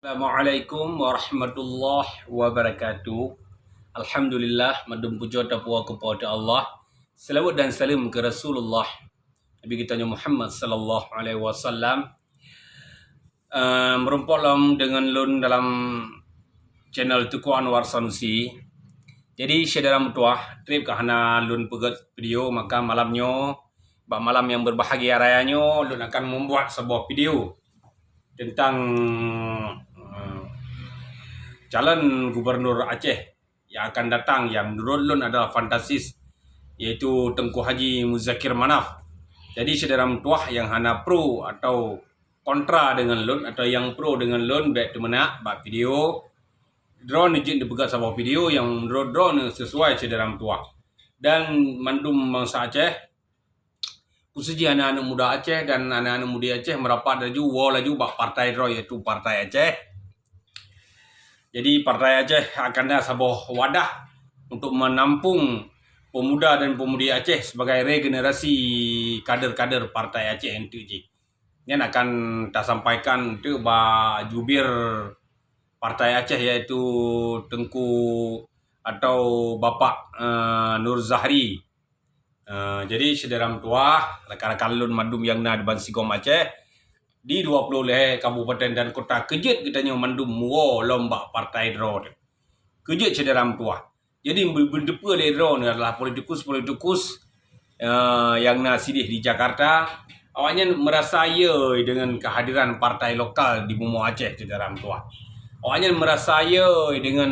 Assalamualaikum warahmatullahi wabarakatuh. Alhamdulillah, madum puja tapua kepada Allah. Selawat dan salam ke Rasulullah Nabi kita Muhammad sallallahu alaihi wasallam. Merumpok dengan lun dalam channel Tuku Anwar Sanusi. Jadi saudara mutuah, trip ke hana lun pegat video maka malamnya malam yang berbahagia rayanya lun akan membuat sebuah video tentang calon gubernur Aceh yang akan datang yang menurut lun adalah fantastis, yaitu Tengku Haji Muzakir Manaf. Jadi saudara mutuah yang hana pro atau kontra dengan lun atau yang pro dengan lun baik temenak bak video drone izin dipegat sebuah video yang menurut drone sesuai saudara mutuah. Dan mandum bangsa Aceh khususnya anak-anak muda Aceh dan anak-anak muda Aceh merapat laju bak partai draw, yaitu Partai Aceh. Jadi Partai Aceh akan ada sebuah wadah untuk menampung pemuda dan pemudi Aceh sebagai regenerasi kader-kader Partai Aceh NTJ. Yang akan kita sampaikan itu jubir Partai Aceh, yaitu Tengku atau Bapak Nur Zahri. Jadi saudara tua, rekan-rekan lun madum yang na di Bansigom Aceh di 20 kabupaten dan kota kejut kitanya mandum muo lomba partai draw. Kejut saudara tua. Jadi berdepa le draw ni adalah politikus yang na sidih di Jakarta. Awaknya merasa ya dengan kehadiran partai lokal di Mumu Aceh saudara tua. Awaknya merasa ya dengan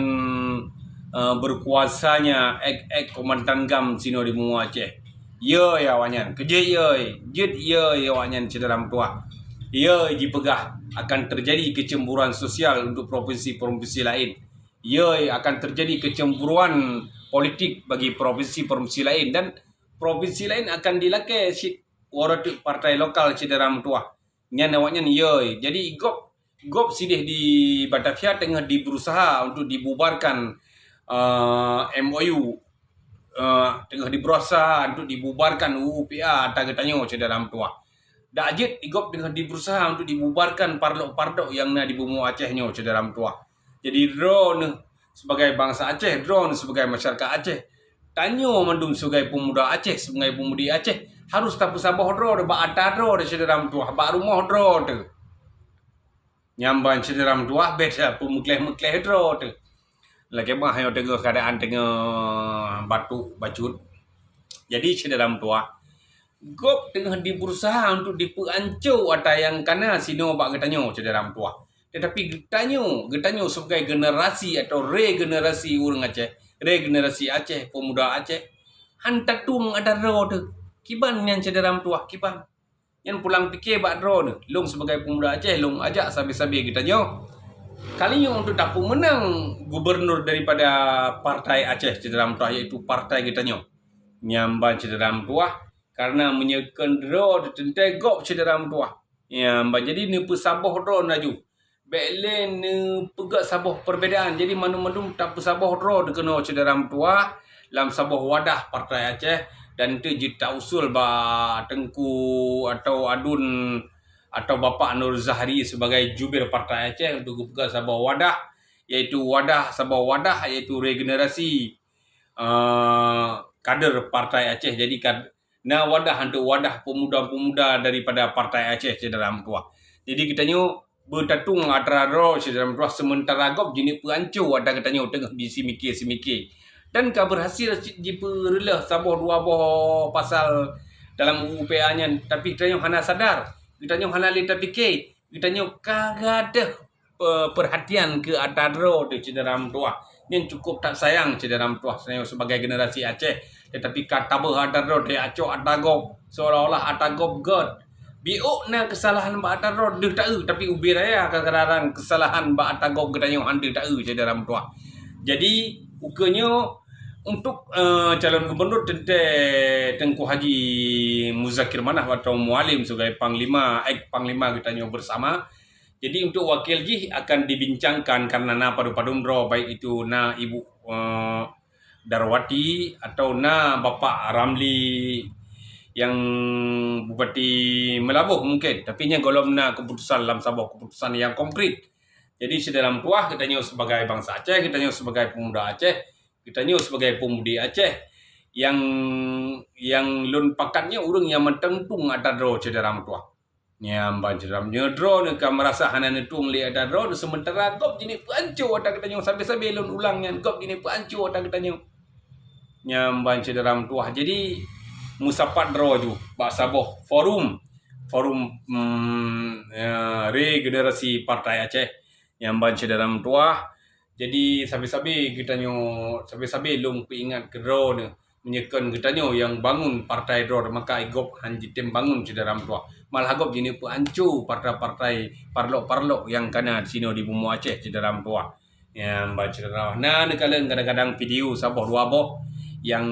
berkuasanya ek komandan gam sino di Mumu Aceh. Ya awaknya kejut ya awaknya saudara tua. Ya, dipegah akan terjadi kecemburuan sosial untuk provinsi-provinsi lain. Ya, akan terjadi kecemburuan politik bagi provinsi-provinsi lain, dan provinsi lain akan dilakai waratuk partai lokal cederam tua. Nyan awaknya ya. Jadi gop sidih di Batavia tengah berusaha untuk dibubarkan MOU, tengah berusaha untuk dibubarkan UU PA tanya cederam tua. Dajit igop dengan berusaha untuk dibubarkan pardok-pardok yang na di Bumi Acehnya saudara tua. Jadi drone sebagai bangsa Aceh, drone sebagai masyarakat Aceh, tanya mandum sebagai pemuda Aceh, sebagai pemudi Aceh, harus tapu sabah drone ba ada drone saudara tua, ba rumah drone tu. Nyamban saudara tua beda pemukleh-mukleh drone tu. Lagi mah hayo tengah keadaan tengah bacut. Jadi saudara tua, gop tengah berusaha untuk diperancu ada yang kana sino bak getanyo saudara tua. Tetapi getanyo sebagai generasi atau regenerasi orang Aceh, regenerasi Aceh, pemuda Aceh, hantatung ada ro tu. Kiban yang saudara tua, kiban. Yang pulang fikir bak ro tu. Long sebagai pemuda Aceh, long ajak sabi-sabi getanyo. Kalinya untuk dapat menang gubernur daripada Partai Aceh saudara tua, iaitu Partai getanyo. Nyamban saudara tua karena menyekan draw tentai gop saudara tua. Ya, jadi ni pesabah draw laju. Beklen ni pegak sabah perbezaan. Jadi mandum-mandum tak pesabah draw kena saudara tua dalam sabah wadah Partai Aceh, dan itu jita usul ba Tengku atau Adun atau Bapak Nur Zahri sebagai jubir Partai Aceh untuk pegak sabah wadah, yaitu regenerasi kader Partai Aceh. Jadi wadah untuk wadah pemuda-pemuda daripada Partai Aceh saudara tua. Jadi kitanya bertatung antara saudara tua, sementara gop jenis perancu ada katanya tengah disimikir. Dan berhasil diperlah sabah dua boh pasal dalam UPA-nya, tapi kitanya hana sadar, kitanya hana lita fikir, kitanya kagak ada perhatian ke atadro de saudara tua. Yang cukup tak sayang saudara tua saya sebagai generasi Aceh. Tetapi kata berhadar dia acok atagop seolah-olah atagop god. Biuk na kesalahan ba atadro deh tak tapi ubi raya kadang-kadang kesalahan ba atagop gedanyo ande tak saudara tua. Jadi ukanya untuk calon gubernur Tengku Haji Muzakir Manaf atau Mualim sebagai panglima gedanyo bersama. Jadi untuk wakil jih akan dibincangkan karena na padu-padum draw, baik itu na Ibu Darwati atau na Bapak Ramli yang Bupati Melabuh mungkin, tapi nya golom na keputusan dalam sebuah keputusan yang konkret. Jadi sedalam tuah kita nyo sebagai bangsa Aceh, kita nyo sebagai pemuda Aceh, kita nyo sebagai pemudi Aceh yang lun pakatnya urang yang mententung ada draw sedalam tuah. Nyamban sedalam nyodro ne ka merasa hanan tung li ada draw sementara gop jini pancu ada kita nyo sampai lun ulang nyan gop jini pancu ada kita nyo. Nyamban sedalam tuah. Jadi musapat draw ju bahasa boh forum regenerasi Partai Aceh yang banci dalam tuah. Jadi sabi-sabi kita nyo sabi-sabi long ingat ke draw ni menyekan kita nyo yang bangun partai draw maka igop hanji tem bangun ci dalam tuah. Malah gop jini pancu partai-partai parlok-parlok yang kana sino di Bumi Aceh ci dalam tuah. Yang banci dalam. Nah kalian kadang-kadang video saboh dua boh yang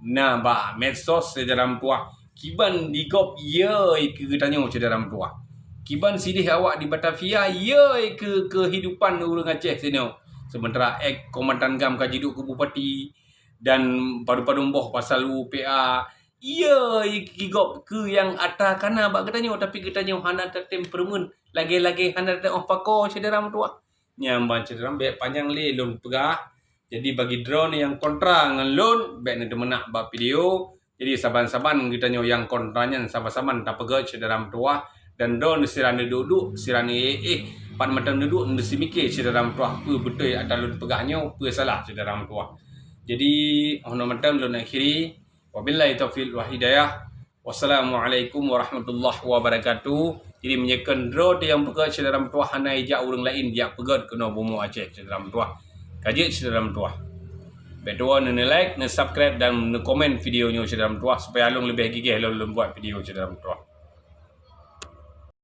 na ba medsos ci dalam tuah. Kiban digop ye ke kita nyo ci dalam tuah. Kiban sidih awak di Batavia ye ke kehidupan urang Aceh sini. Sementara Komandan Gam kaji duk ke bupati dan padu-padu boh pasal UPA ye kigop ke yang ata kana bak ketanyo tapi ketanyo hana tetem permun lagi-lagi hana te pako cederam tua. Nyamban cederam be panjang le lon pegah. Jadi bagi drone yang kontra ngan lon be ne demenak ba video. Jadi saban-saban ketanyo yang kontranya saban-saban ta pegah cederam tua. Dan don sirane duduk sirane pan macam duduk mesti mikir dalam tuah betul ada lun pegahnya salah dalam tuah. Jadi ono macam lun akhiri wabillahi taufiq wal hidayah. Wassalamualaikum warahmatullahi wabarakatuh. Jadi menyekan road yang pegah dalam tuah hanai jak urang lain jak pegah kena Bumi Aceh dalam tuah. Kaji dalam tuah. Betua ne like, ne subscribe dan ne komen videonya dalam tuah supaya alung lebih gigih lun buat video dalam tuah.